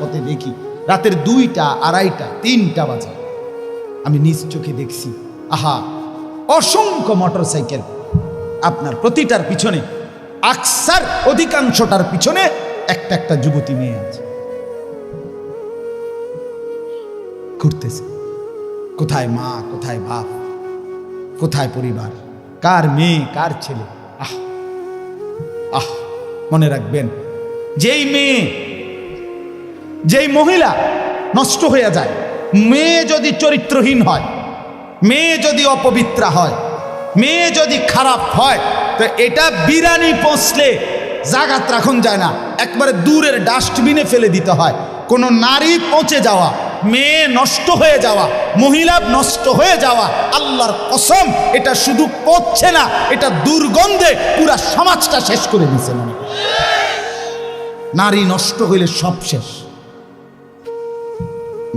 পথে দেখি রাতের 2টা, 2:30, 3টা বাজে, আমি নিজ চোখে দেখছি আহা অসংখ্য মোটরসাইকেল, আপনার প্রতিটার পিছনে আকসার অধিকাংশটার পিছনে একটা একটা যুবতী মেয়ে আছে, ঘুরতেছে। কোথায় মা, কোথায় বাপ, কোথায় পরিবার, কার মেয়ে, কার ছেলে? আহ আহ মনে রাখবেন, যেই মেয়ে, যেই মহিলা নষ্ট হয়ে যায়, মেয়ে যদি চরিত্রহীন হয়, মেয়ে যদি অপবিত্রা হয়, মেয়ে যদি খারাপ হয়, তো এটা বিরানি পৌঁছলে জাগাত রাখুন যায় না, একবারে দূরের ডাস্টবিনে ফেলে দিতে হয়। কোনো নারী পৌঁছে যাওয়া, মেয়ে নষ্ট হয়ে যাওয়া, মহিলা নষ্ট হয়ে যাওয়া, আল্লাহর কসম এটা শুধু পৌঁছে না, এটা দুর্গন্ধে পুরা সমাজটা শেষ করে দিছে। নারী নষ্ট হইলে সব শেষ।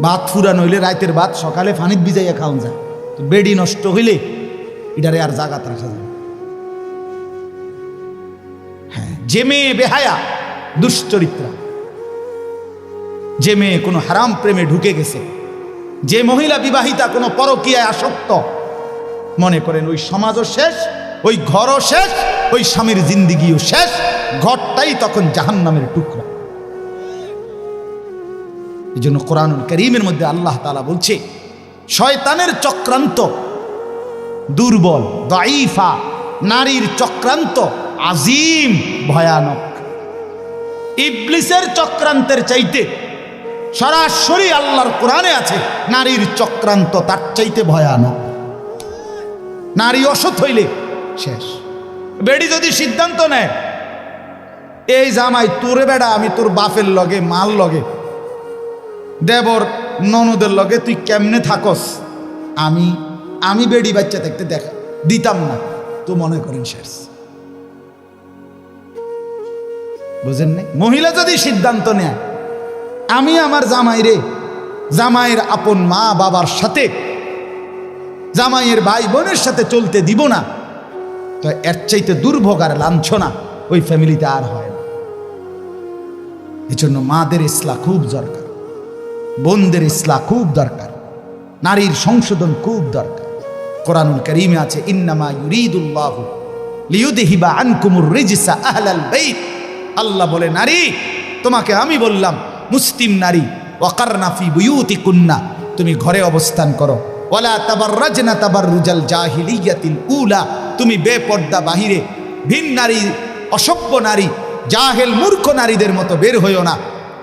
ভাত ফুরান হইলে রাতের ভাত সকালে পানিত ভিজাইয়া খাওয়া যায়, তো বেডি নষ্ট হইলে এটারে আর জাগাত রাখা যায়। হ্যাঁ, যে মেয়ে বেহায়া, দুশ্চরিত্রা, যে মেয়ে কোনো হারাম প্রেমে ঢুকে গেছে, যে মহিলা বিবাহিতা কোনো পরকীয়ায় আসক্ত, মনে করেন ওই সমাজও শেষ, ওই ঘরও শেষ, ওই স্বামীর জিন্দিগিও শেষ, ঘরটাই তখন জাহান্নামের টুকরা। এই জন্য কোরআনুল কারীমের মধ্যে আল্লাহ তাআলা বলছে, শয়তানের চক্রান্ত দুর্বল, দাঈফা, নারীর চক্রান্ত আজিম, ভয়ানক। ইবলিসের চক্রান্তের চাইতে সরাসরি আল্লাহর কোরআনে আছে, নারীর চক্রান্ত তার চাইতে ভয়ানক। নারী অসৎ হইলে শেষ। বেডি যদি সিদ্ধান্ত নেয়, এই জামাই তোরে বেড়া, আমি তোর বাপের লগে, মাল লগে, দেবর ননদের লগে তুই কেমনে থাকস, আমি বেডি বাচ্চা থাকতে দেখা দিতাম না, তো মনে করেন শেষ। বুঝেন নাই? মহিলা যদি সিদ্ধান্ত নেয়, আমি আমার জামাইরে, জামাইয়ের আপন মা বাবার সাথে, জামাইয়ের ভাই বোনের সাথে চলতে দিব না, তো এর চাইতে দুর্ভোগ আর লাঞ্ছনা ওই ফ্যামিলিতে আর হয় না। এজন্য মাদের ইসলাহ খুব দরকার, বোনদের ইসলাহ খুব দরকার, নারীর সংশোধন খুব দরকার। কোরআনুল কারীমে আছে, ইন্নামা ইউরিদুল্লাহু লিইউযহিবা আনকুমুর রিজসা আহলাল বাইত। আল্লাহ বলে, নারী তোমাকে আমি বললাম, মুসলিম নারী, ওয়াকারনা ফি বুয়ুতিকুন্না, তুমি ঘরে অবস্থান করো, ওয়ালা তাবাররাজনা তাবাররুজাল জাহিলিয়াতিল উলা, তুমি বেপর্দা বাহিরে ভিন নারী, অসভ্য নারী, জাহেল মূর্খ নারীদের মতো বের হইও না।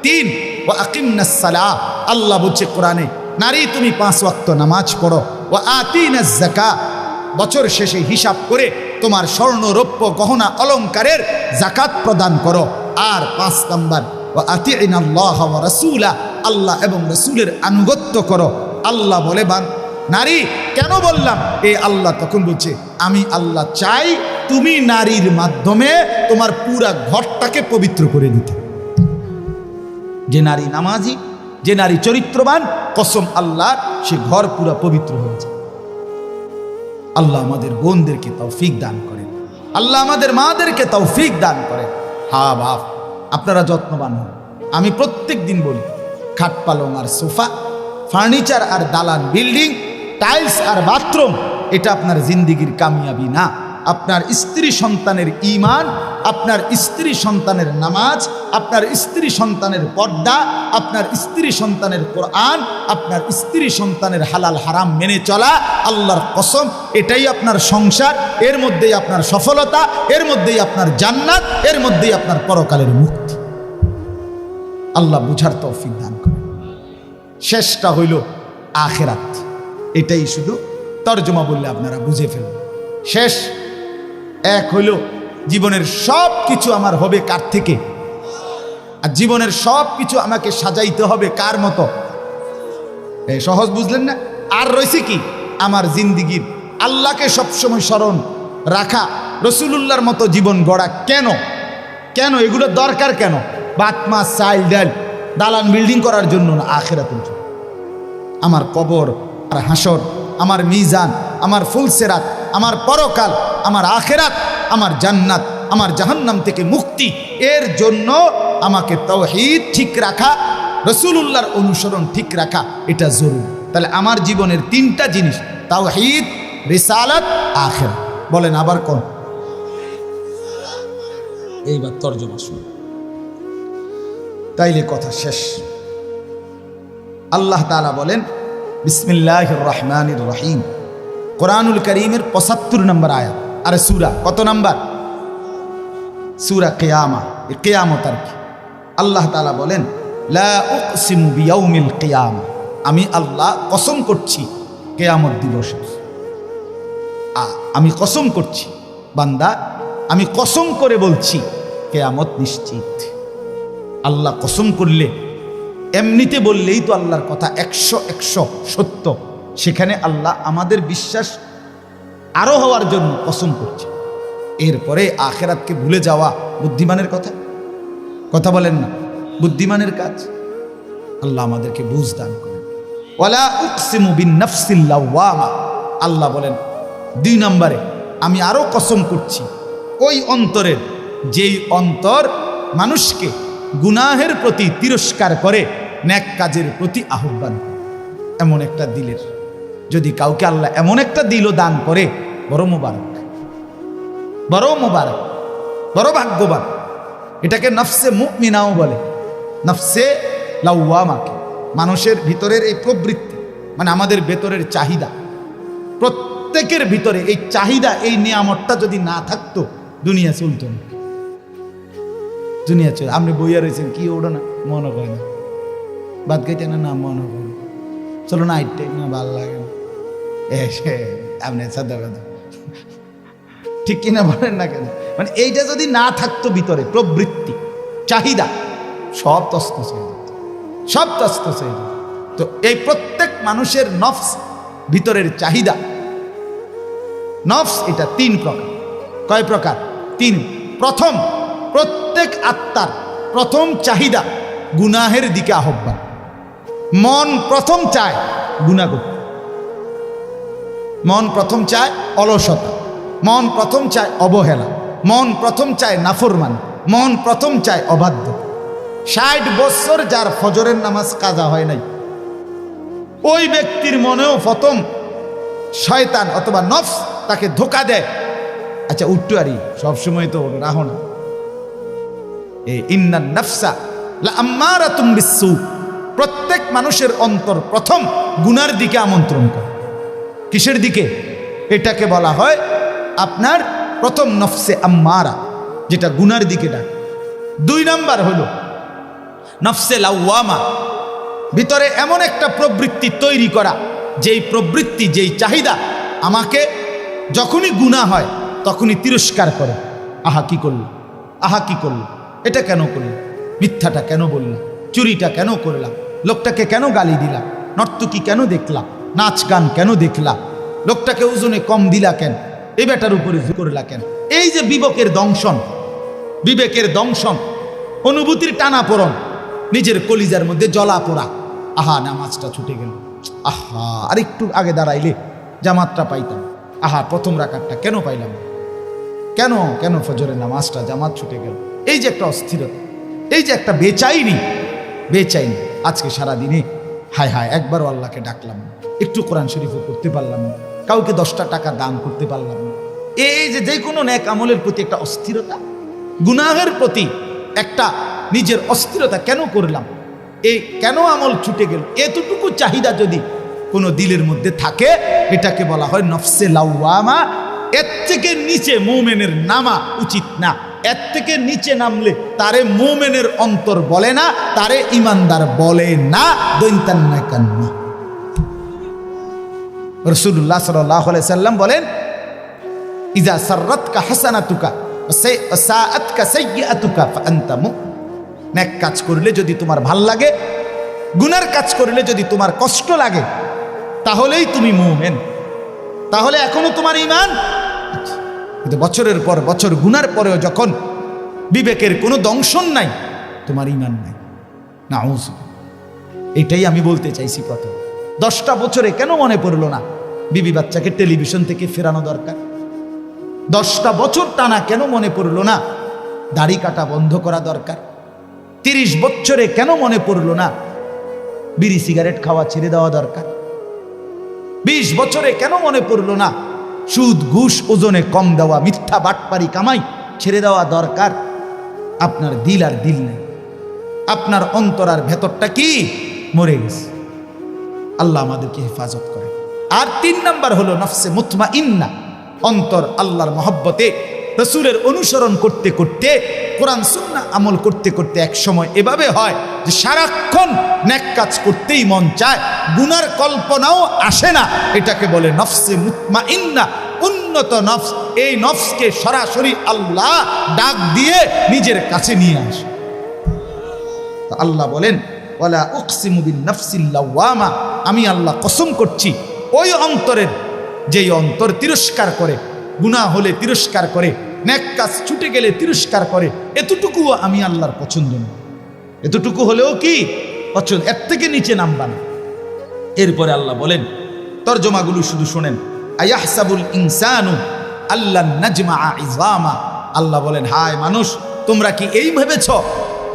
3, ওয়া আকিমনাস সালাহ, আল্লাহ বলছে কোরআনে, নারী তুমি 5 ওয়াক্ত নামাজ পড়ো, ওয়া আতিনাজ যাকাত, বছর শেষে হিসাব করে তোমার স্বর্ণ রৌপ্য গহনা অলংকারের যাকাত প্রদান করো। আর 5 নাম্বার, ওয়া আতিনাল্লাহ ওয়া রাসূলা, আল্লাহ এবং রাসূলের আনুগত্য করো। আল্লাহ বলে, নারী কেন বললাম? এ আল্লাহ তখন বলছে, আমি আল্লাহ চাই তুমি নারীর মাধ্যমে তোমার পুরা ঘরটাকে পবিত্র করে দিতে। যে নারী নামাজি, যে নারী চরিত্রবান, কসম আল্লাহ, সে ঘর পুরা পবিত্র হয়ে যায়। আল্লাহ আমাদের বোনদেরকে তৌফিক দান করেন, আল্লাহ আমাদের মাদেরকে তৌফিক দান করেন। হ্যাঁ বাপ, আপনারা যত্নবান হন। আমি প্রত্যেক দিন বলি, খাট পালং আর সোফা, ফার্নিচার আর দালান বিল্ডিং, টাইলস আর বাথরুম, এটা আপনার জিন্দিগির কামিয়াবি না। আপনার স্ত্রী সন্তানের ঈমান, আপনার স্ত্রী সন্তানের নামাজ, আপনার স্ত্রী সন্তানের পর্দা, আপনার স্ত্রী সন্তানের কোরআন, আপনার স্ত্রী সন্তানের হালাল হারাম মেনে চলা, আল্লাহর কসম এটাই আপনার সংসার, এর মধ্যেই আপনার সফলতা, এর মধ্যেই আপনার জান্নাত, এর মধ্যেই আপনার পরকালের মুক্তি। আল্লাহ বুঝার তৌফিক দান করেন। শেষটা হইল আখিরাত, এটাই শুধু তর্জমা বললে আপনারা বুঝে ফেলবেন। শেষ এক হইল, জীবনের সব কিছু আমার হবে কার থেকে? আর জীবনের সব কিছু আমাকে সাজাইতে হবে কার মতো? সহজ বুঝলেন না? আর রয়েছে কি? আমার জিন্দিগির আল্লাহকে সবসময় স্মরণ রাখা, রসুলুল্লাহর মতো জীবন গড়া। কেন কেন এগুলো দরকার? কেন? ভাত মাছ চাল ডাল দালান বিল্ডিং করার জন্য না, আখিরাতের জন্য। আমার কবর, আর হাসর, আমার মিজান, আমার ফুলসেরাত, আমার পরকাল, আমার আখিরাত, আমার জান্নাত, আমার জাহান্নাম থেকে মুক্তি, এর জন্য আমাকে তাওহীদ ঠিক রাখা, রাসূলুল্লাহর অনুসরণ ঠিক রাখা এটা জরুরি। তাহলে আমার জীবনের তিনটা জিনিস, তাওহীদ, রিসালাত, আখিরাত। বলেন আবার কোন? এইবার তরজমা শুনুন, তাইলে কথা শেষ। আল্লাহ তাআলা বলেন বিসমিল্লাহির রহমানির রহিম, কোরআনুল কারীমের ৭৫ নম্বর আয়াত। আরে সূরা কত নাম্বার? সূরা কিয়ামা, কিয়ামত আর কি। আল্লাহ তাআলা বলেন লা উকসিমু বিয়াউমিল কিয়ামা, আমি আল্লাহ কসম করছি কিয়ামত দিবসের। আমি কসম করছি বান্দা, আমি কসম করে বলছি কিয়ামত নিশ্চিত। আল্লাহ কসম করলে, এমনিতে বললেই তো আল্লাহর কথা ১০০ সত্য। সেখানে আল্লাহ আমাদের বিশ্বাস আরো হওয়ার জন্য কসম করছে। এরপরে আখিরাতকে ভুলে যাওয়া বুদ্ধিমানের কথা বলেন না, বুদ্ধিমানের কাজ। আল্লাহ আমাদেরকে বুঝ দান করেন। ওয়ালা উকসিমু বিন নাফসিল লাওয়ামা, আল্লাহ বলেন ২ নম্বরে আমি আরো কসম করছি ওই অন্তরের, যেই অন্তর মানুষকে গুনাহের প্রতি তিরস্কার করে, নেক কাজের প্রতি আহ্বান করে। এমন একটা দিলের যদি কাউকে আল্লাহ এমন একটা দিলও দান করে, বড় মোবারক, বড় মোবারক, বড় ভাগ্যবান। এটাকে নফসে মুমিনাও বলে, নফসে লাওয়ামাকে। মানুষের ভিতরের এই প্রবৃত্তি, মানে আমাদের ভেতরের চাহিদা, প্রত্যেকের ভিতরে এই চাহিদা, এই নিয়ামতটা যদি না থাকতো দুনিয়া চলতো না। দুনিয়া চল, আপনি বইয়া রয়েছেন কি ওড়ো না, মনে হয় না, বাদ খাইতে না মনে হয় না, চলো না আইটে না, ভালো লাগে না, আপনি সাদা কথা ঠিক কিনা বলেন না কেন? মানে এইটা যদি না থাকতো ভিতরে প্রবৃত্তি, চাহিদা, সব তস্তস হয়ে যেত, সব তস্তস হয়ে যেত। তো এই প্রত্যেক মানুষের নফস, ভিতরের চাহিদা, নফস এটা ৩ প্রকার। কয় প্রকার? ৩। প্রথম, প্রত্যেক আত্মার প্রথম চাহিদা গুনাহের দিকে আহ্বান। মন প্রথম চায় গুনাহ করতে, মন প্রথম চায় অলসতা, মন প্রথম চায় অবহেলা, মন প্রথম চায় নাফরমানি, মন প্রথম চায় অবাধ্য। ৬০ বছর যার ফজরের নামাজ কাজা হয় নাই, ওই ব্যক্তির মনেও প্রথম শয়তান অথবা নফস তাকে ধোকা দেয়। আচ্ছা উঠতে পারি, সবসময় তো রাহো না। ইন্নান নাফসা লাআম্মারাতুম বিসসু, প্রত্যেক মানুষের অন্তর প্রথম গুনার দিকে আমন্ত্রণ করে। কিসের দিকে? এটাকে বলা হয় আপনার প্রথম নফসে আম্মারা, যেটা গুনার দিকে ডাকে। ২ নাম্বার হলো নফসে লাওয়ামা, ভিতরে এমন একটা প্রবৃত্তি তৈরি করা, যেই প্রবৃত্তি, যেই চাহিদা আমাকে যখনই গুনাহ হয় তখনই তিরস্কার করে। আহা কি করল, আহা কি করল, এটা কেন করল, মিথ্যাটা কেন বললাম, চুরিটা কেন করলাম, লোকটাকে কেন গালি দিলাম, নর্তকী কেন দেখলাম, নাচ গান কেন দেখলাম, লোকটাকে ওজনে কম দিলা কেন, এই বেটার উপরে করলা কেন। এই যে বিবেকের দংশন, বিবেকের দংশন, অনুভূতির টানাপোড়ন, নিজের কলিজার মধ্যে জ্বলা পোড়া। আহা নামাজটা ছুটে গেল, আহা আর একটু আগে দাঁড়াইলে জামাতটা পাইতাম, আহা প্রথম রাকাতটা কেন পাইলাম, কেন কেন ফজরের নামাজটা জামাত ছুটে গেল। এই যে একটা অস্থিরতা, এই যে একটা বেচাইনি, বেচাইনি। আজকে সারাদিনে হায় হায় একবারও আল্লাহকে ডাকলাম না, একটু কোরআন শরীফও করতে পারলাম না, কাউকে 10টা টাকা দান করতে পারলাম না। এই যে কোনো নেক আমলের প্রতি একটা অস্থিরতা, গুনাহের প্রতি একটা নিজের অস্থিরতা, কেন করলাম, এই কেন আমল ছুটে গেল, এতটুকু চাহিদা যদি কোনো দিলের মধ্যে থাকে, এটাকে বলা হয় নফসে লাওয়ামা। এর থেকে নিচে মুমিনের নামা উচিত না। এর থেকে নিচে নামলে তারে মুমিনের অন্তর বলে না, তারে ইমানদার বলে না। দৈন্তান্না কান্না রাসূলুল্লাহ সাল্লাল্লাহু আলাইহি সাল্লাম বলেন, ইজা সাররাতকা হাসানাতুকা ওয়া সাআতকা সাইয়্যাতুকা ফাআনতা মুমিন। নেক কাজ করলে যদি তোমার ভাল লাগে, গুনার কাজ করলে যদি তোমার কষ্ট লাগে, তাহলেই তুমি মুমিন, তাহলে এখনো তোমার ঈমান। কিন্তু বছরের পর বছর গুনার পরেও যখন বিবেকের কোনো দংশন নাই, তোমার ঈমান নাই। নাউযুবিল্লাহ। এটাই আমি বলতে চাইছি। প্রথম 10টা বছরে কেন মনে পড়লো না বিবি বাচ্চাকে টেলিভিশন থেকে ফেরানো দরকার? 10টা বছর টানা কেন মনে পড়লো না দাড়ি কাটা বন্ধ করা দরকার? 30 বছরে কেন মনে পড়লো না বিড়ি সিগারেট খাওয়া ছেড়ে দেওয়া দরকার। 20 বছরে কেন মনে পড়লো না সুদ ঘুষ ওজনে কম দেওয়া, মিথ্যা বাটপারি কামাই ছেড়ে দেওয়া দরকার? আপনার দিল আর দিল নেই, আপনার অন্তর আর ভেতরটা কি মরে গেছে। আল্লাহ আমাদেরকে হেফাজত করে। আর 3 নাম্বার হলো নফসে মুতমাইন্না, অন্তর আল্লাহর মহব্বতে রাসূলের অনুসরণ করতে করতে, কোরআন সুন্নাহ আমল করতে করতে এক সময় এভাবে হয় যে সারাক্ষণ নেক কাজ করতেই মন চায়, গুনার কল্পনাও আসে না। এটাকে বলে নফসে মুতমাইন্না, উন্নত নফস। এই নফসকে সরাসরি আল্লাহ ডাক দিয়ে নিজের কাছে নিয়ে আসে। তো আল্লাহ বলেন ওয়ালা উকসিমু বিন নাফসিল লাওয়ামা, আমি আল্লাহ কসম করছি ওই অন্তরের, যেই অন্তর তিরস্কার করে, গুনাহ হলে তিরস্কার করে, নেক কাজ ছুটে গেলে তিরস্কার করে, এতটুকুও আমি আল্লাহর পছন্দ না। এতটুকু হলেও কি পছন্দ, এর থেকে নিচে নামবা না। এরপরে আল্লাহ বলেন, তরজমাগুলো শুধু শোনেন, আয়াহসাবুল ইনসানু আল্লাহ নাজমা ইজামা। আল্লাহ বলেন, হায় মানুষ, তোমরা কি এই ভেবেছ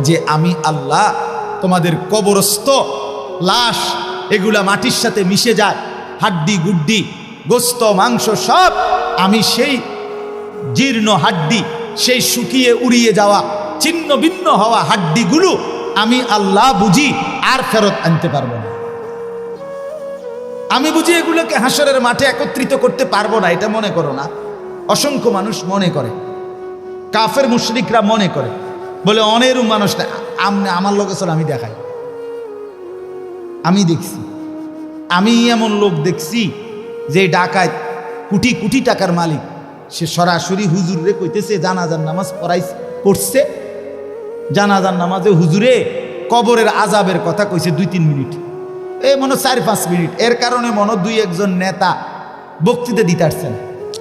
যে আমি আল্লাহ তোমাদের কবরস্থ লাশ এগুলা মাটির সাথে মিশে যায়, হাড্ডি গুড্ডি গোস্ত মাংস সব, আমি সেই জীর্ণ হাড্ডি, সেই শুকিয়ে উড়িয়ে যাওয়া ছিন্ন ভিন্ন হওয়া হাড্ডিগুলো আমি আল্লাহ বুঝি আর ফেরত আনতে পারবো না? আমি বুঝি এগুলোকে হাসরের মাঠে একত্রিত করতে পারবো না? এটা মনে করো না। অসংখ্য মানুষ মনে করে, কাফের মুশরিকরা মনে করে, বলে অনেরও মানুষ না, আমার লোক আসলে আমি দেখাই, আমি দেখছি, আমি এমন লোক দেখছি যে ডাকাত কোটি কোটি টাকার মালিক, সে সরাসরি হুজুরে কইতেছে জানাজার নামাজ পড়ছে, জানাজার নামাজে হুজুরে কবরের আজাবের কথা কইছে 2-3 মিনিট, এই মনে 4-5 মিনিট। এর কারণে মনে 2-1 নেতা বক্তৃতা দিতে আসছেন,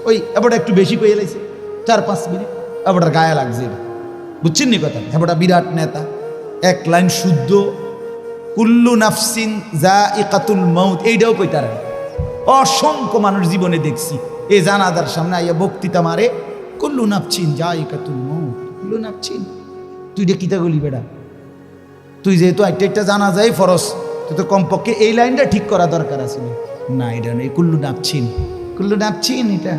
ওই এবার একটু বেশি কয়ে লাইছে, 4-5 মিনিট এবার গায়ে লাগছে, বুঝছেন নি কথা? এবার বিরাট নেতা, 1 লাইন শুদ্ধ কুল্লু নাফসিন যায়িকাতুল মাউত এইটাও কইতার। অসংখ্য মানুষ জীবনে দেখছি এই জানাজার সামনে আইয়া বক্তৃতা মারে, কুল্লু নাফসিন যায়িকাতুল মাউত, কুল্লু নাফসিন। তুই রে কিতা গলি বেড়া, তুই যেহেতু একটা জানাজাই ফরজ, তুই তো কমপক্ষে এই লাইনটা ঠিক করা দরকার আছে না? এটা নেই, কুল্লু নাফসিন, কুল্লু নাফসিন, এটা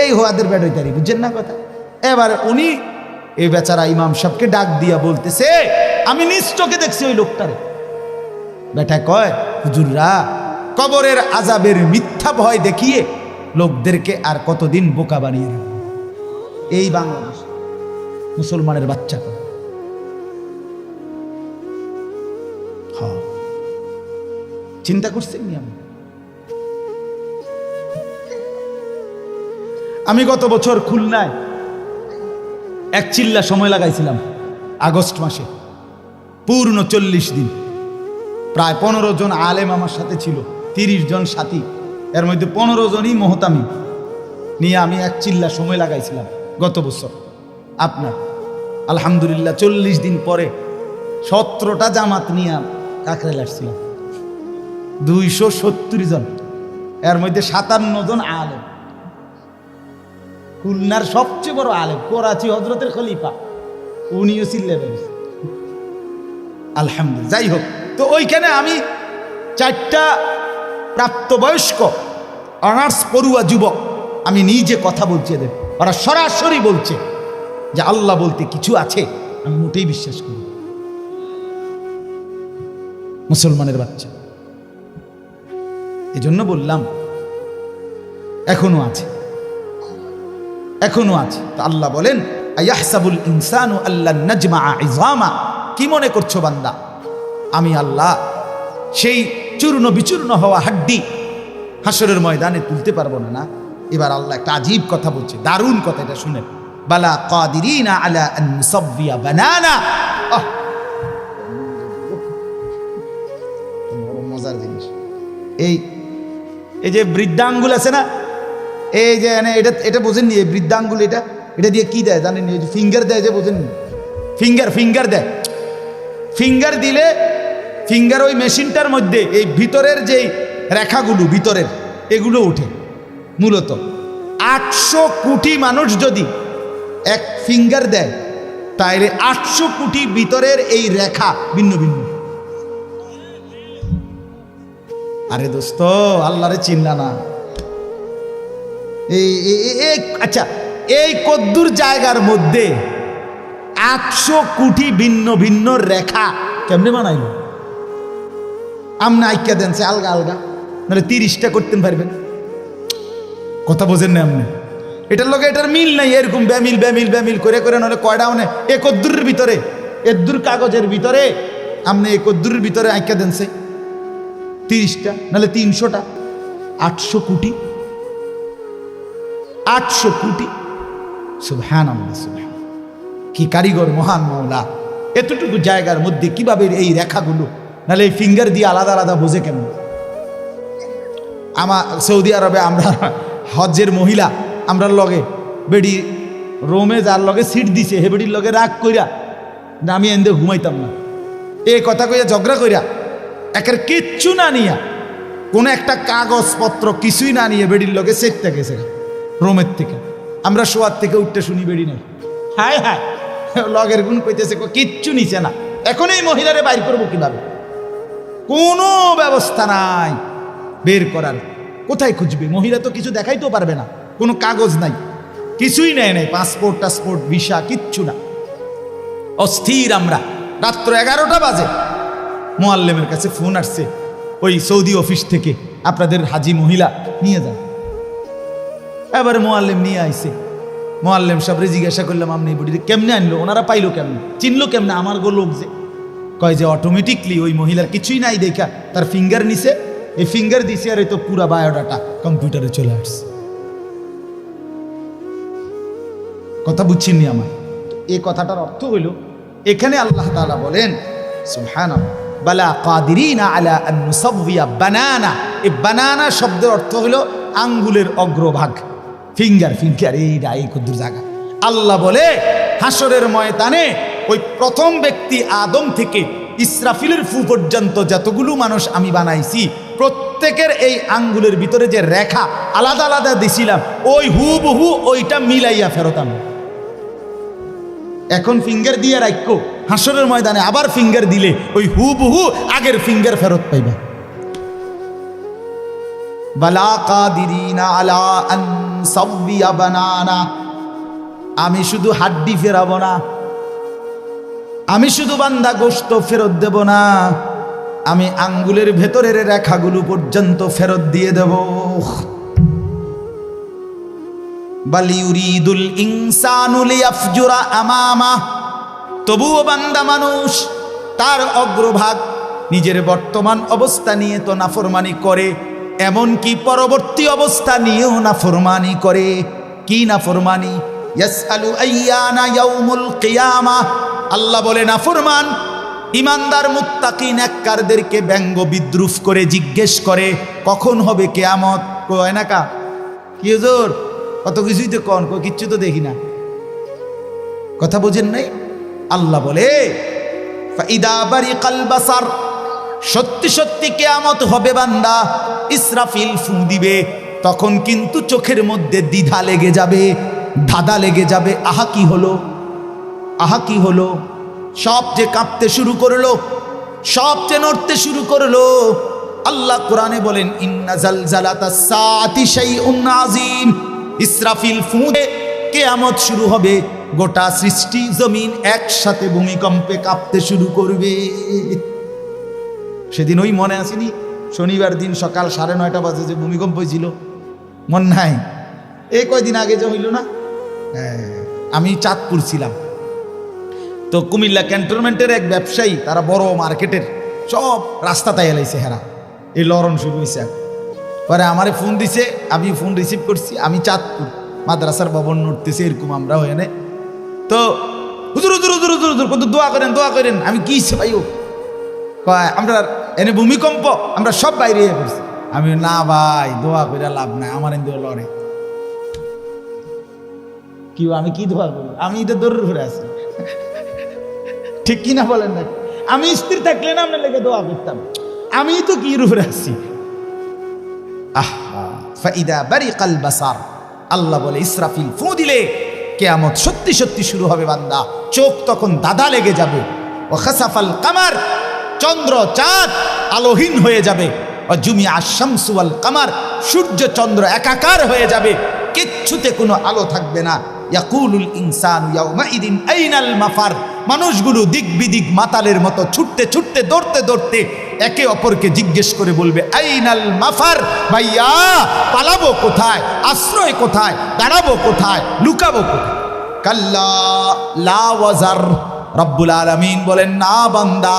এই হওয়াদের বেড় হইতারি, বুঝছেন না কথা? এবার উনি এই বেচারা ইমাম সাহেবকে ডাক দিয়া বলতেছে, আমি নিজ চোখে দেখছি ওই লোকটারে। বেটা কয়, হুজুররা কবরের আজাবের মিথ্যা ভয় দেখিয়ে লোকদেরকে আর কতদিন বোকা বানিয়ে রাখবে? এই বাংলাদেশ মুসলমানের বাচ্চা। হ্যাঁ, চিন্তা করছেন নি? আমি গত বছর খুলনায় এক চিল্লা সময় লাগাইছিলাম, আগস্ট মাসে, পূর্ণ 40 দিন। প্রায় 15 জন আলেম আমার সাথে ছিল, 30 জন সাথী, এর মধ্যে 15 জনই মোহতামি নিয়ে আমি এক চিল্লা সময় লাগাইছিলাম গত বছর। আপনার আলহামদুলিল্লাহ 40 দিন পরে 17টা জামাত নিয়ে কাকরাইল আসছিলাম, 270 জন, এর মধ্যে 57 জন আলেম। খুলনার সবচেয়ে বড় আলেম, করাচি হজরতের খলিফা, উনিও চিল্লে বেড়েছে, আলহামদুলিল্লাহ। যাই হোক, তো ওইখানে আমি 4টা প্রাপ্তবয়স্ক অনার্স পড়ুয়া যুবক, আমি নিজে কথা বলছি এদের, ওরা সরাসরি বলছে যে আল্লাহ বলতে কিছু আছে, আমি মোটেই বিশ্বাস করি। মুসলমানের বাচ্চা, এজন্য বললাম এখনো আছে, এখনো আছে। তো আল্লাহ বলেন, আয়াহসাবুল ইনসানু আল্লাহ নাজমা ইজামা, কি মনে করছো বান্দা আমি আল্লাহ সেই চূর্ণ বিচূর্ণ হওয়া হাড্ডি হাসরের ময়দানে তুলতে পারবো না? না। এবার আল্লাহ একটা আজীব কথা বলছে, দারুণ কথা, এটা শুনেন। বালা কাদিরিনা আলা আন নুসাব্বিয়া বানানা, মজার জিনিস। এই যে বৃদ্ধাঙ্গুল আছে না, এই যে এটা বোঝেননি? এই বৃদ্ধাঙ্গুল এটা দিয়ে কি দেয় জানেন? এই যে ফিঙ্গার দেয়, যে বোঝেননি? ফিঙ্গার দেয়। ফিঙ্গার দিলে ফিঙ্গার ওই মেশিনটার মধ্যে এই ভিতরের যেই রেখাগুলো ভিতরের এগুলো উঠে। মূলত 800 কোটি মানুষ যদি এক ফিঙ্গার দেয়, তাইলে 800 কোটি ভিতরের এই রেখা ভিন্ন ভিন্ন আরে দোস্ত, আল্লাহরে চিনলা না? আচ্ছা, এই কদ্দুর জায়গার মধ্যে 800 কোটি ভিন্ন ভিন্ন রেখা কেমনে বানাইল? আমনে আইকা দেন সে আলগা আলগা, নাহলে 30টা করতেন পারবেন। কথা বোঝেন না আপনি? এটার লগে এটার মিল নাই, এরকম ব্যামিল ব্যামিল ব্যামিল করে করে, নাহলে কয়টা মানে একদ্দুরের ভিতরে, একদুর কাগজের ভিতরে আপনি একদ্দুরের ভিতরে আইকা দেন সে 30টা, নাহলে 300টা। 800 কোটি, 800 কোটি। সুবহানাল্লাহ, সুবহান, কি কারিগর মহান মাওলা! এতটুকু জায়গার মধ্যে কিভাবে এই রেখাগুলো, নাহলে এই ফিঙ্গার দিয়ে আলাদা আলাদা বোঝে কেমন? আমার সৌদি আরবে আমরা হজ্জের মহিলা, আমরা লগে বেডি রোমে যার লগে সিট দিছে হে বেডির লগে রাগ কইরা না আমি এন্দে ঘুমাইতাম না, এই কথা কইয়া ঝগড়া কইরা একের কিচ্ছু না নিয়া, কোনো একটা কাগজপত্র কিছুই না নিয়ে বেডির লগে সেটটা গেছে রোমের থেকে। আমরা শোয়ার থেকে উঠতে শুনি বেডি নাই, হায় হায়, লগের গুণ কইতেছে কিচ্ছু নিছে না। এখন এই মহিলারে বাইর করবো কিভাবে? কোনো ব্যবস্থা নাই বের করার। কোথায় খুঁজবে? মহিলা তো কিছু দেখাইতেও পারবে না, কোনো কাগজ নাই, কিছুই নেয় নাই, পাসপোর্ট টাসপোর্ট ভিসা কিচ্ছু না। অস্থির আমরা। রাত্র 11টা বাজে মোয়াল্লেমের কাছে ফোন আসছে ওই সৌদি অফিস থেকে, আপনাদের হাজি মহিলা নিয়ে যান। এবারে মোয়াল্লেম নিয়ে আইছে। মোয়াল্লেম সাহেবরে জিজ্ঞাসা করলাম, আপনি এই বডিতে কেমনে আনলো? ওনারা পাইলো কেমনে, চিনলো কেমনে? আমার গো লোক যে কয় যে অটোমেটিকলি ওই মহিলার কিছুই নাই দেখা তার ফিঙ্গার নিছে, এই ফিঙ্গার দিছে, আর এই তো পুরা বায়োডাটা কম্পিউটারে চলে আসছে। কথা বুঝছেননি আমার? এই কথাটার অর্থ হইল, এখানে আল্লাহ তাআলা বলেন সুবহানাল্লাহ, বালা কাদিরিনা আলা আন নুসাওয়িয়া বানানা। এই বানানা শব্দের অর্থ হইল আঙ্গুলের অগ্রভাগ, ফিঙ্গার। ফিঙ্গার এই কদ্দুর জায়গা। আল্লাহ বলে হাসরের ময়দানে ওই প্রথম ব্যক্তি আদম থেকে ইসরাফিলের ফু পর্যন্ত যতগুলো মানুষ আমি বানাইছি, প্রত্যেকের এই আঙ্গুলের ভিতরে যে রেখা আলাদা আলাদা দিছিলাম, ওই হুবহু ওইটা মিলাইয়া ফেরত আনো। এখন ফিঙ্গার দিয়ে রাখো, হাসরের ময়দানে আবার ফিঙ্গার দিলে ওই হুবহু আগের ফিঙ্গার ফেরত পাইবা। বালা কাদিরিনা আলা আন সাওয়িয়া বানানা। আমি শুধু হাড্ডি ফেরাবো না, আমি শুধু বান্দা গোশত ফেরত দেব না, আমি আঙ্গুলের ভেতরের রেখাগুলো পর্যন্ত ফেরত দিয়ে দেব। বাল ইউরিদুল ইনসানু লিয়াফজুরা আমামা। তবুও বান্দা মানুষ তার অগ্রভাগ নিজের বর্তমান অবস্থা নিয়ে তো নাফরমানি করে, এমনকি পরবর্তী অবস্থা নিয়েও নাফরমানি করে। কি নাফরমানি? ইয়াসআলু আইয়ানা ইয়াউমুল কিয়ামাহ। আল্লাহ বলে নাফরমান ইমানদার মুত্তাকি নেককারদেরকে ব্যঙ্গ বিদ্রুপ করে জিজ্ঞেস করে কখন হবে কিয়ামত। কয় না কা কি হুজুর, কত কিছুই তো কন, কই কিচ্ছু তো দেখি না। কথা বোঝেন নাই? আল্লাহ বলে ফাইদা বারিকাল বাসার, সত্যি সত্যি কিয়ামত হবে বান্দা। ইসরাফিল ফু দিবে, তখন কিন্তু চোখের মধ্যে দ্বিধা লেগে যাবে, ধাঁধা লেগে যাবে। আহা কি হলো, আহা কি হলো। সব যে কাঁপতে শুরু করলো, সব যে নড়তে শুরু করলো। আল্লাহ কোরআনে বলেন ইন্না জালজালাতাস সাআতি শাইউন আযীম। ইসরাফিল ফুঁদে কিয়ামত শুরু হবে, গোটা সৃষ্টি জমিন একসাথে ভূমিকম্পে কাঁপতে শুরু করবে। সেদিন ওই মনে আসেনি, শনিবার দিন সকাল 9:30 বাজে যে ভূমিকম্প হয়েছিল, মন নাই? এই কয়দিন আগে যে হইল না, আমি চাঁদপুর ছিলাম। তো কুমিল্লা ক্যান্টনমেন্টের এক ব্যবসায়ী, তারা বড় মার্কেটের সব রাস্তা তাই এলাইছে হেরা, এই লরণ শুরু হয়েছে। পরে আমারে ফোন দিছে, আমি ফোন রিসিভ করছি। আমি চাঁদপুর মাদ্রাসার ভবন নড়তেছে এরকম আমরা হয়ে। তো হুজুর হুজুর হুজুর হুজুর হুজুর কত দোয়া করেন, দোয়া করেন। আমি কি ভাই ও কয় আমরা এনে ভূমিকম্প, আমরা সব বাইরে করছি। আমি না ভাই, দোয়া করে লাভ নাই, আমার এনে লড়ে কি, আমি কি দোয়া করবো? আমি তো দৌড় ঘুরে আছি, ঠিক কিনা বলেন না? আমি স্থির থাকলে না আপনার লেগে দোয়া করতাম, আমি তো কি রুফে আছি। আহা ফাইদা বারিকাল বাসার। আল্লাহ বলে ইসরাফিল ফু দিলে কিয়ামত সত্যি সত্যি শুরু হবে বান্দা, চোখ তখন দাদা লেগে যাবে। ও খাসাফাল কামার, চন্দ্র চাঁদ আলোহীন হয়ে যাবে। জুমিআ আশ-শামসু ওয়াল কামার, সূর্য চন্দ্র একাকার হয়ে যাবে, কিচ্ছুতে কোনো আলো থাকবে না। ইয়াকুলুল ইনসানু ইয়াউমাইদিন আইনাল মাফার, মানুষগুলো দিক বিদিক মাতালের মতো ছুটতে ছুটতে দৌড়তে দৌড়তে একে অপরকে জিজ্ঞেস করে বলবে আইনাল মাফার, ভাইয়া পালাবো কোথায়, আশ্রয় কোথায়, দাঁড়াবো কোথায়, লুকাবো কোথায়। কাল্লা লা ওয়াজার, রব্বুল আলামিন বলেন না বান্দা,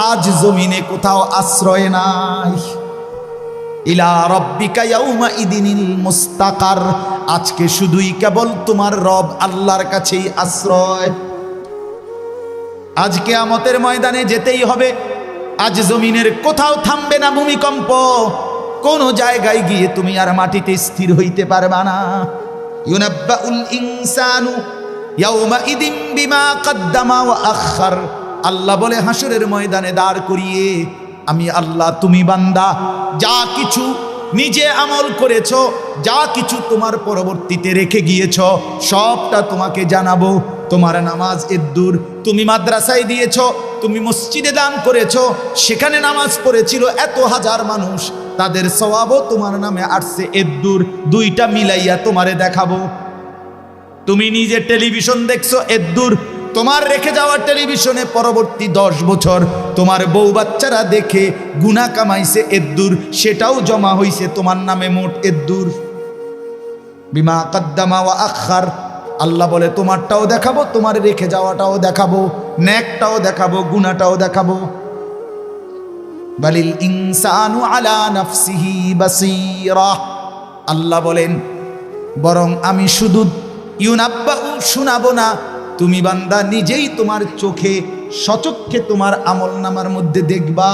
আজ জমিনে কোথাও আশ্রয় নাই। ইলা রব্বিকা ইয়াউমাইদিনিল মুস্তাকার, আজকে শুধুই কেবল তোমার রব আল্লাহর কাছেই আশ্রয়। আজ কিয়ামতের ময়দানে যেতেই হবে। আজ জমিনের কোথাও থামবে না ভূমিকম্প, কোন জায়গায় গিয়ে তুমি আর মাটিতে স্থির হইতে পারবা না। ইউনাব্বাউল ইনসানু ইয়াউমাইদিন বিমা কদ্দামা ওয়া আখার, আল্লাহ বলে হাসরের ময়দানে দাঁড় করিয়ে আমি আল্লাহ, তুমি বান্দা যা কিছু নিজে আমল করেছ, যা কিছু তোমার পরবর্তীতে রেখে গিয়েছ, সবটা তোমাকে জানাবো। তোমার নামাজ এদ্দুর, তুমি মাদ্রাসায় দিয়েছ, তুমি মসজিদে দান করেছ, সেখানে নামাজ পড়েছিল এত হাজার মানুষ, তাদের সওয়াবও তোমার নামে আসছে এদ্দুর, দুইটা মিলাইয়া তোমারে দেখাবো। তুমি নিজে টেলিভিশন দেখছো এদ্দুর, তোমার রেখে যাওয়া টেলিভিশনে পরবর্তী 10 বছর তোমার বউ বাচ্চারা দেখে গুনাহ কামাইছে এদ্দুর, সেটাও জমা হইছে তোমার নামে মোট এদ্দুর। বিমা কদ্দামা ওয়া আখার, আল্লাহ বলে তোমারটাও দেখাবো, তোমার রেখে যাওয়াটাও দেখাবো, নেকটাও দেখাবো, গুনাহটাও দেখাবো। বালিল ইনসানু আলা নাফসিহি বাসীরা, আল্লাহ বলেন বরং আমি শুধু ইউনাব্বাউ শোনাবো না, তুমি বান্দা নিজেই তোমার চোখে সচক্ষে তোমার আমলনামার মধ্যে দেখবা।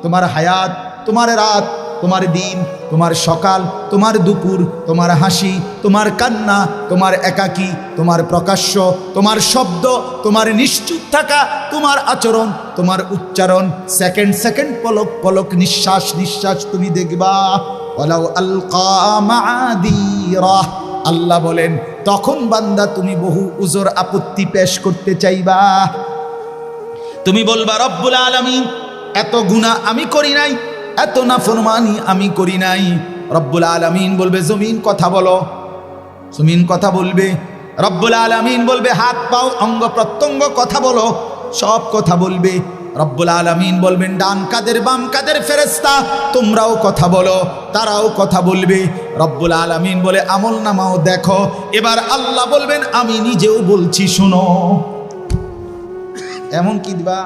তোমার হায়াত, তোমার রাত, তোমার দিন, তোমার সকাল, তোমার দুপুর, তোমার হাসি, তোমার কান্না, তোমার একাকী, তোমার প্রকাশ্য, তোমার শব্দ, তোমার নিশ্চুপ থাকা, তোমার আচরণ, তোমার উচ্চারণ, সেকেন্ড সেকেন্ড পলক পলক, নিঃশ্বাস নিঃশ্বাস তুমি দেখবা। ওয়ালাউ আলকা মাআদিরা, আল্লাহ বলেন তখন বান্দা তুমি বহু উজর আপত্তি পেশ করতে চাইবা। তুমি বলবা রব্বুল আলামিন এত গুনাহ আমি করি নাই, এত নাফরমানি আমি করি নাই। রব্বুল আলামিন বলবে জমিন কথা বলো, জমিন কথা বলবে। রব্বুল আলামিন বলবে হাত পাও অঙ্গ প্রত্যঙ্গ কথা বলো, সব কথা বলবে। রব্বুল আলামিন বলবেন ডান কাদের বাম কাদের ফেরেশতা তোমরাও কথা বলো, তারাও কথা বলবে। রব্বুল আলামিন বলে আমল নামাও দেখো। এবার আল্লাহ বলবেন আমি নিজেও বলছি শোনো। এমন কি দিবা,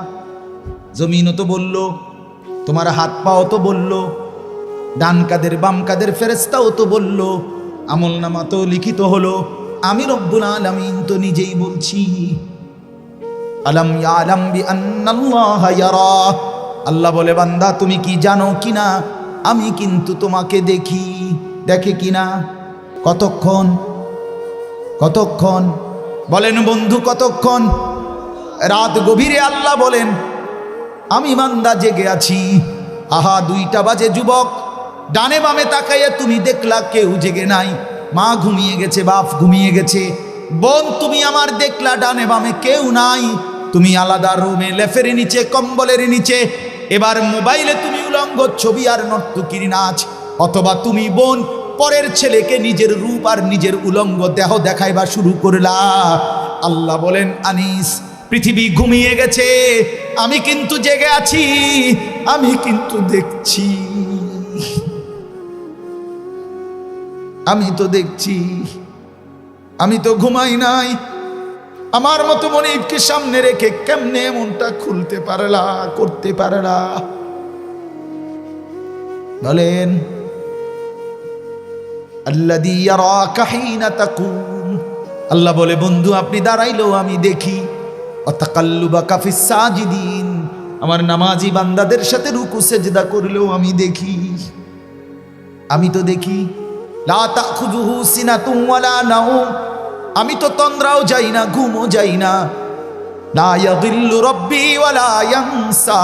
জমিনও তো বললো, তোমার হাত পাও তো বললো, ডান কাদের বাম কাদের ফেরেশতাও তো বললো, আমল নামা তো লিখিত হলো, আমি রব্বুল আলামিন তো নিজেই বলছি। আলাম ইয়ালাম বিআন্নাল্লাহা ইয়ারা, আল্লাহ বলে বান্দা তুমি কি জানো কিনা আমি কিন্তু তোমাকে দেখি। দেখে কিনা? কতক্ষণ? কতক্ষণ বলেন বন্ধু, কতক্ষণ? রাত গভীরে আল্লাহ বলেন আমি বান্দা জেগে আছি। আহা 2টা বাজে যুবক, ডানে বামে তাকাইয়া তুমি দেখলা কেউ জেগে নাই। মা ঘুমিয়ে গেছে, বাপ ঘুমিয়ে গেছে, বোন তুমি আমার দেখলা ডানে বামে কেউ নাই। তুমি আলাদা রুমে লেফের নিচে কম্বলের নিচে, এবার মোবাইলে তুমি উলঙ্গ ছবি আর নর্তকীর নাচ, অথবা তুমি বোন পরের ছেলেকে নিজের রূপ আর নিজের উলঙ্গ দেহ দেখাইবা শুরু করলা। আল্লাহ বলেন আনিস পৃথিবী ঘুমিয়ে গেছে, আমি কিন্তু জেগে আছি, আমি কিন্তু দেখছি, আমি তো দেখছি, আমি তো ঘুমাই নাই। আমার মতো মনিবকে সামনে রেখে কেমনে মনটা খুলতে পারলা, করতে পারলা বলেন? আল্লাযী ইয়ারাকা হিনা তাকুম, আল্লাহ বলে বন্ধু আপনি দাঁড়াইলেও আমি দেখি। ওয়া তাকাল্লুবাকা ফিস সাজিদিন, আমার নামাজি বান্দাদের সাথে রুকু সেজদা করলেও আমি দেখি, আমি তো দেখি। লা তাখুযুহু সিনাতুন ওয়ালা নাওম, আমি তো তন্দ্রাও যাই না, ঘুমও যাই না। লা ইয়াযিল্লু রাব্বি ওয়ালা ইয়ানসা,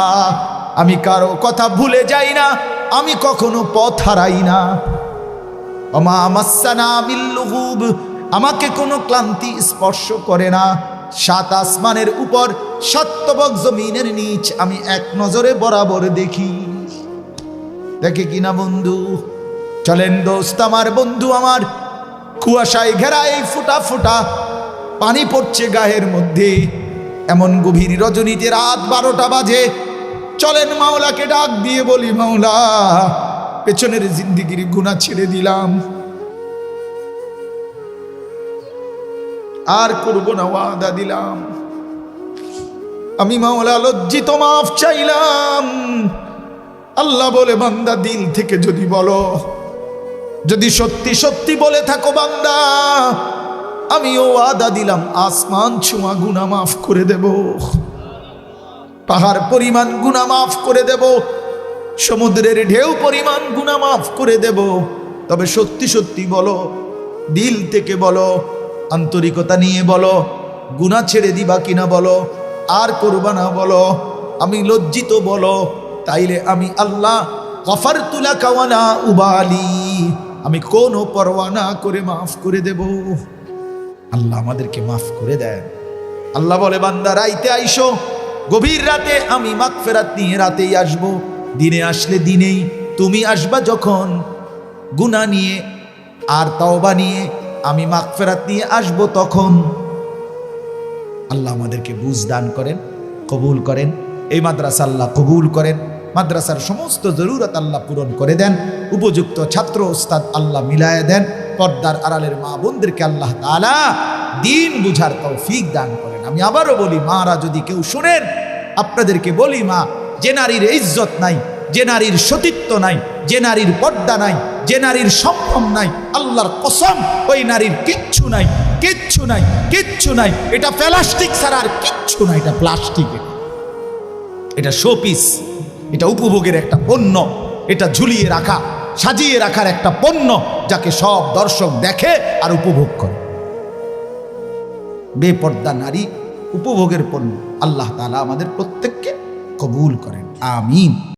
আমি কারো কথা ভুলে যাই না, আমি কখনো পথ হারাই না। ওমা মাসসানা মিল লুগুব, আমাকে কোনো ক্লান্তি স্পর্শ করে না। 7 আসমানের উপর 7 তবক জমিনের নিচ আমি এক নজরে বরাবর দেখি। দেখে কিনা বন্ধু? চলেন দোস্ত আমার, বন্ধু আমার, কুয়াশায় ঘেরা এই ফুটা ফুটা পানি পড়ছে গায়ের মধ্যে, এমন গভীর রজনীতে রাত 12টা বাজে। চলেন মাওলাকে ডাক দিয়ে বলি, মাওলা পেছনের জিন্দিগির গুনাহ ছেড়ে দিলাম, আর করব না, ওয়াদা দিলাম। আমি মাওলা লজ্জিত, মাফ চাইলাম। আল্লাহ বলে, বান্দা দিল থেকে যদি বলো, যদি সত্যি সত্যি বলে থাকো বান্দা, আমিও ওয়াদা দিলাম আসমান ছোঁয়া গুনাহ মাফ করে দেব, পাহাড় পরিমাণ গুনাহ মাফ করে দেব, সমুদ্রের ঢেউ পরিমাণ গুনাহ মাফ করে দেব। তবে সত্যি সত্যি বলো, দিল থেকে বলো, আন্তরিকতা নিয়ে বলো, গুনাহ ছেড়ে দিবা কিনা বলো, আর করবা না বলো, আমি লজ্জিত বলো, তাইলে আমি আল্লাহ গফারতু লাকা ওয়া লা উবালি, আমি কোনো পরোয়া না করে মাফ করে দেব। আল্লাহ আমাদেরকে মাফ করে দেন। আল্লাহ বলে, বান্দা রাইতে আইসো, গভীর রাতে আমি মাগফিরাত নিয়ে রাতেই আসবো, দিনে আসলে দিনেই। তুমি আসবা যখন গুনাহ নিয়ে আর তওবা নিয়ে, আমি মাগফিরাত নিয়ে আসবো তখন। আল্লাহ আমাদেরকে বুঝ দান করেন, কবুল করেন। এই মাদ্রাসা আল্লাহ কবুল করেন, মাদ্রাসার সমস্ত জরুরত আল্লাহ পূরণ করে দেন, উপযুক্ত ছাত্র ওস্তাদ আল্লাহ মিলায় দেন, পর্দার আড়ালের মা বোনদেরকে আল্লাহ তাআলা দিন বুঝার তৌফিক দান করেন। আমি আবারও বলি, মারা যদি কেউ শুনেন, আপনাদেরকে বলি, মা, যে নারীর ইজ্জত নাই, যে নারীর সতীত্ব নাই, যে নারীর পর্দা নাই, যে নারীর সম্ভ্রম নাই, আল্লাহর কসম ওই নারীর কিচ্ছু নাই, কিচ্ছু নাই, কিচ্ছু নাই। এটা প্লাস্টিক ছাড়া আর কিচ্ছু নাই, এটা প্লাস্টিক, এটা শোপিস, এটা উপভোগের একটা পণ্য, এটা ঝুলিয়ে রাখা, সাজিয়ে রাখার একটা পণ্য, যাকে সব দর্শক দেখে আর উপভোগ করে। বেপর্দা নারী উপভোগের পণ্য। আল্লাহ তাআলা আমাদের প্রত্যেককে কবুল করেন, আমিন।